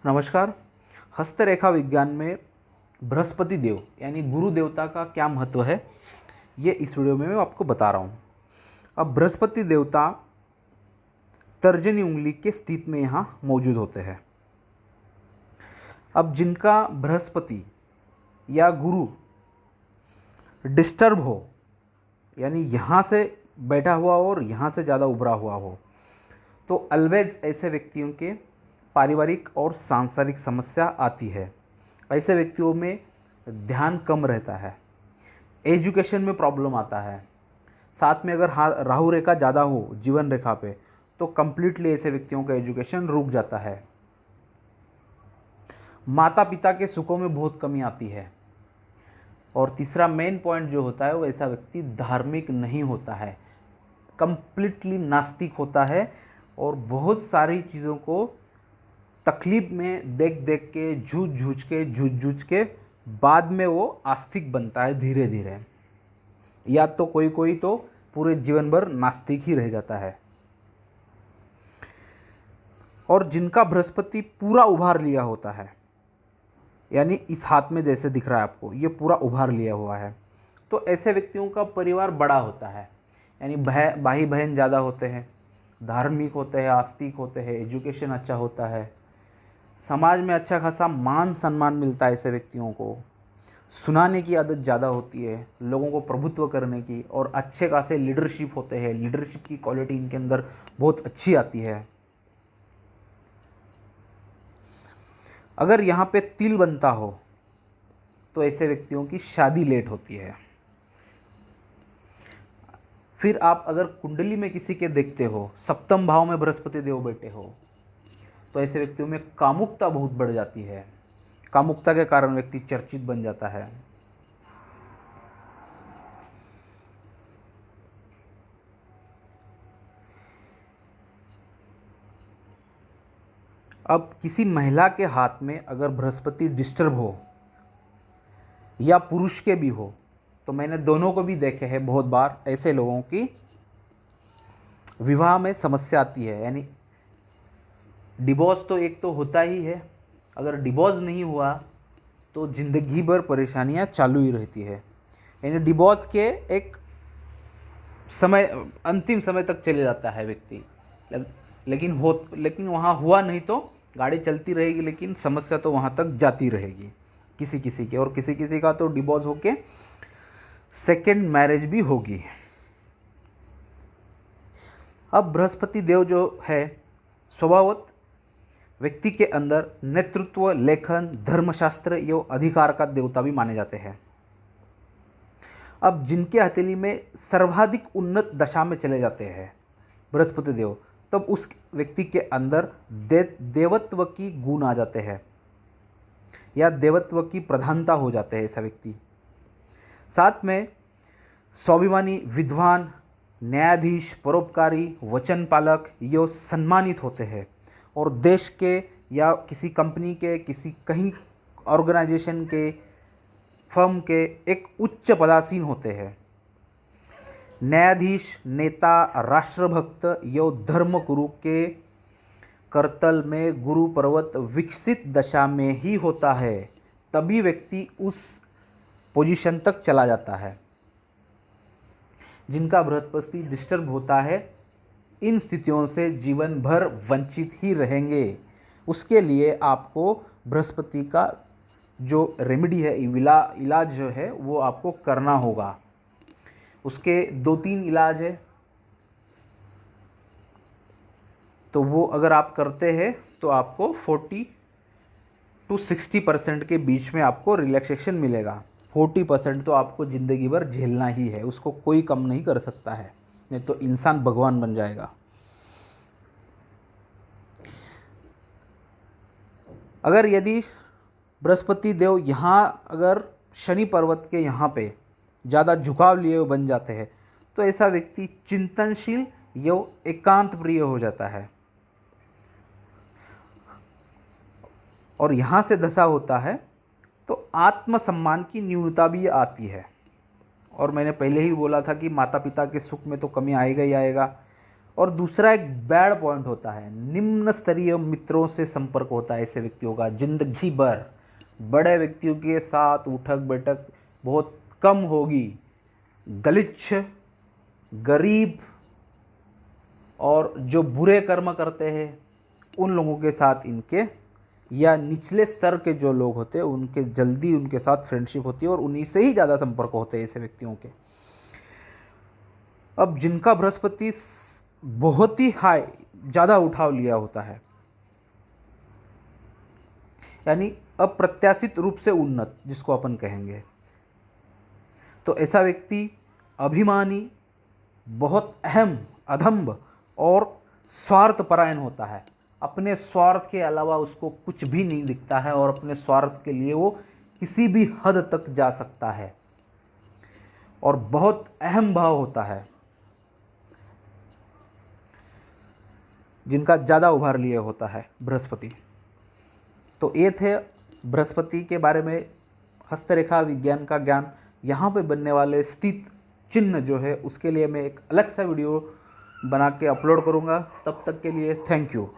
नमस्कार। हस्तरेखा विज्ञान में बृहस्पति देव यानी गुरु देवता का क्या महत्व है, ये इस वीडियो में मैं आपको बता रहा हूँ। अब बृहस्पति देवता तर्जनी उंगली के स्थिति में यहाँ मौजूद होते हैं। अब जिनका बृहस्पति या गुरु डिस्टर्ब हो, यानी यहाँ से बैठा हुआ हो और यहाँ से ज़्यादा उभरा हुआ हो, तो ऑलवेज ऐसे व्यक्तियों के पारिवारिक और सांसारिक समस्या आती है। ऐसे व्यक्तियों में ध्यान कम रहता है, एजुकेशन में प्रॉब्लम आता है। साथ में अगर राहु रेखा ज़्यादा हो जीवन रेखा पे, तो कंप्लीटली ऐसे व्यक्तियों का एजुकेशन रुक जाता है। माता पिता के सुखों में बहुत कमी आती है। और तीसरा मेन पॉइंट जो होता है, वो ऐसा व्यक्ति धार्मिक नहीं होता है, कंप्लीटली नास्तिक होता है और बहुत सारी चीज़ों को तकलीफ में देख देख के झूझ के बाद में वो आस्तिक बनता है धीरे धीरे, या तो कोई तो पूरे जीवन भर नास्तिक ही रह जाता है। और जिनका बृहस्पति पूरा उभार लिया होता है, यानी इस हाथ में जैसे दिख रहा है आपको, ये पूरा उभार लिया हुआ है, तो ऐसे व्यक्तियों का परिवार बड़ा होता है, यानी भाई बहन ज़्यादा होते हैं, धार्मिक होते हैं, आस्तिक होते हैं, एजुकेशन अच्छा होता है, समाज में अच्छा खासा मान सम्मान मिलता है। ऐसे व्यक्तियों को सुनाने की आदत ज़्यादा होती है, लोगों को प्रभुत्व करने की, और अच्छे खासे लीडरशिप होते हैं। लीडरशिप की क्वालिटी इनके अंदर बहुत अच्छी आती है। अगर यहाँ पे तिल बनता हो तो ऐसे व्यक्तियों की शादी लेट होती है। फिर आप अगर कुंडली में किसी के देखते हो, सप्तम भाव में बृहस्पति देव बैठे हो, तो ऐसे व्यक्तियों में कामुकता बहुत बढ़ जाती है। कामुकता के कारण व्यक्ति चर्चित बन जाता है। अब किसी महिला के हाथ में अगर बृहस्पति डिस्टर्ब हो या पुरुष के भी हो, तो मैंने दोनों को भी देखे हैं बहुत बार, ऐसे लोगों की विवाह में समस्या आती है। यानी डिवोर्स तो एक तो होता ही है, अगर डिवोर्स नहीं हुआ तो ज़िंदगी भर परेशानियां चालू ही रहती है। यानी डिवोर्स के एक समय, अंतिम समय तक चले जाता है व्यक्ति, लेकिन वहाँ हुआ नहीं तो गाड़ी चलती रहेगी, लेकिन समस्या तो वहाँ तक जाती रहेगी किसी किसी के। और किसी किसी का तो डिवोर्स होके सेकेंड मैरिज भी होगी। अब बृहस्पति देव जो है स्वभावत व्यक्ति के अंदर नेतृत्व, लेखन, धर्मशास्त्र एवं अधिकार का देवता भी माने जाते हैं। अब जिनके हथेली में सर्वाधिक उन्नत दशा में चले जाते हैं बृहस्पति देव, तब उस व्यक्ति के अंदर देवत्व की गुण आ जाते हैं या देवत्व की प्रधानता हो जाते हैं ऐसा व्यक्ति। साथ में स्वाभिमानी, विद्वान, न्यायाधीश, परोपकारी, वचन पालक ये सम्मानित होते हैं और देश के या किसी कंपनी के, कहीं ऑर्गेनाइजेशन के, फर्म के एक उच्च पदासीन होते हैं। न्यायाधीश, नेता, राष्ट्रभक्त यो धर्मगुरु के करतल में गुरु पर्वत विकसित दशा में ही होता है, तभी व्यक्ति उस पोजीशन तक चला जाता है। जिनका बृहस्पति डिस्टर्ब होता है, इन स्थितियों से जीवन भर वंचित ही रहेंगे। उसके लिए आपको बृहस्पति का जो रेमेडी है, इलाज जो है, वो आपको करना होगा। उसके 2-3 इलाज है, तो वो अगर आप करते हैं तो आपको 40 to 60% के बीच में आपको रिलैक्सेशन मिलेगा। 40% तो आपको ज़िंदगी भर झेलना ही है, उसको कोई कम नहीं कर सकता है, नहीं तो इंसान भगवान बन जाएगा। अगर यदि बृहस्पति देव यहाँ अगर शनि पर्वत के यहाँ पे ज़्यादा झुकाव लिए हुए बन जाते हैं, तो ऐसा व्यक्ति चिंतनशील एवं एकांत प्रिय हो जाता है। और यहाँ से दशा होता है तो आत्मसम्मान की न्यूनता भी आती है। और मैंने पहले ही बोला था कि माता पिता के सुख में तो कमी आएगा ही आएगा, और दूसरा एक बैड पॉइंट होता है, निम्न स्तरीय मित्रों से संपर्क होता है ऐसे व्यक्तियों का जिंदगी भर। बड़े व्यक्तियों के साथ उठक बैठक बहुत कम होगी। गलिच्छ, गरीब और जो बुरे कर्म करते हैं उन लोगों के साथ इनके, या निचले स्तर के जो लोग होते हैं उनके जल्दी उनके साथ फ्रेंडशिप होती है और उन्हीं से ही ज़्यादा संपर्क होते हैं ऐसे व्यक्तियों के। अब जिनका बृहस्पति बहुत ही हाई, ज़्यादा उठाव लिया होता है, यानी अप्रत्याशित रूप से उन्नत जिसको अपन कहेंगे, तो ऐसा व्यक्ति अभिमानी, बहुत अहम, अधम्ब और स्वार्थपरायण होता है। अपने स्वार्थ के अलावा उसको कुछ भी नहीं दिखता है और अपने स्वार्थ के लिए वो किसी भी हद तक जा सकता है और बहुत अहम भाव होता है, जिनका ज़्यादा उभार लिए होता है बृहस्पति। तो ये थे बृहस्पति के बारे में हस्तरेखा विज्ञान का ज्ञान। यहाँ पे बनने वाले स्थित चिन्ह जो है उसके लिए मैं एक अलग सा वीडियो बना के अपलोड करूँगा। तब तक के लिए थैंक यू।